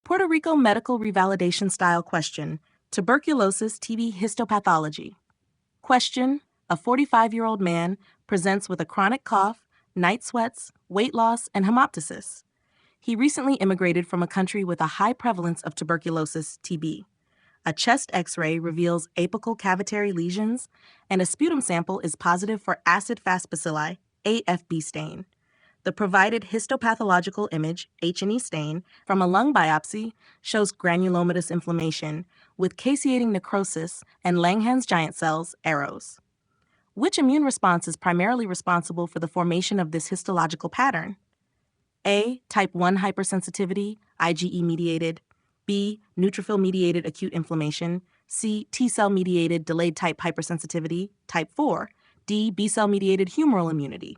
Puerto Rico medical revalidation style question. Tuberculosis TB histopathology. Question: a 45-year-old man presents with a chronic cough, night sweats, weight loss, and hemoptysis. He recently immigrated from a country with a high prevalence of tuberculosis TB. A chest X-ray reveals apical cavitary lesions, and a sputum sample is positive for acid-fast bacilli, AFB stain. The provided histopathological image, H&E stain, from a lung biopsy shows granulomatous inflammation with caseating necrosis and Langhans giant cells, arrows. Which immune response is primarily responsible for the formation of this histological pattern? A. Type 1 hypersensitivity, IgE-mediated. B. Neutrophil-mediated acute inflammation. C. T-cell-mediated delayed type hypersensitivity, type 4. D. B-cell-mediated humoral immunity.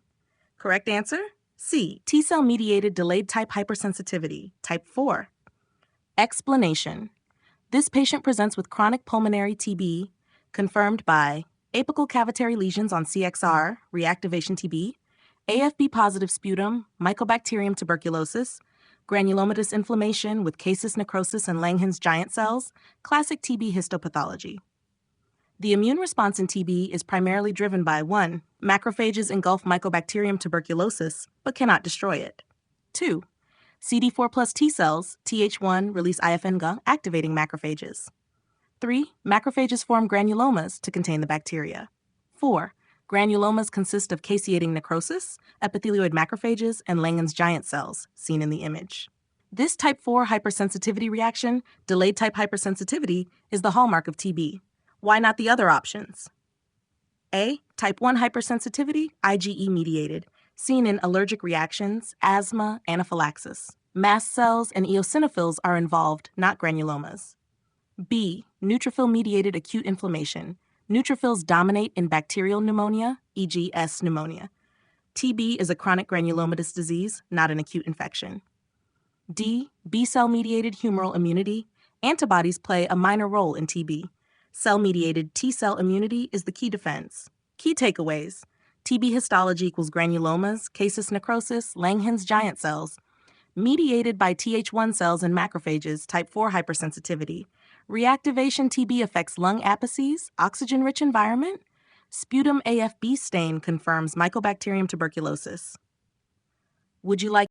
Correct answer? C. T-cell-mediated delayed type hypersensitivity, type 4. Explanation. This patient presents with chronic pulmonary TB, confirmed by apical cavitary lesions on CXR, reactivation TB, AFB-positive sputum, Mycobacterium tuberculosis, granulomatous inflammation with caseous necrosis and Langhans giant cells, classic TB histopathology. The immune response in TB is primarily driven by 1. Macrophages engulf Mycobacterium tuberculosis, but cannot destroy it. 2. CD4 plus T cells, Th1, release IFN activating macrophages. 3. Macrophages form granulomas to contain the bacteria. 4. Granulomas consist of caseating necrosis, epithelioid macrophages, and Langhans giant cells, seen in the image. This type 4 hypersensitivity reaction, delayed type hypersensitivity, is the hallmark of TB. Why not the other options? A. Type 1 hypersensitivity, IgE-mediated, seen in allergic reactions, asthma, anaphylaxis. Mast cells and eosinophils are involved, not granulomas. B. Neutrophil-mediated acute inflammation. Neutrophils dominate in bacterial pneumonia, e.g. S. pneumonia. TB is a chronic granulomatous disease, not an acute infection. D. B-cell-mediated humoral immunity. Antibodies play a minor role in TB. Cell-mediated T-cell immunity is the key defense. Key takeaways. TB histology equals granulomas, caseous necrosis, Langhans giant cells, mediated by Th1 cells and macrophages, type 4 hypersensitivity. Reactivation TB affects lung apices, oxygen-rich environment. Sputum AFB stain confirms Mycobacterium tuberculosis. Would you like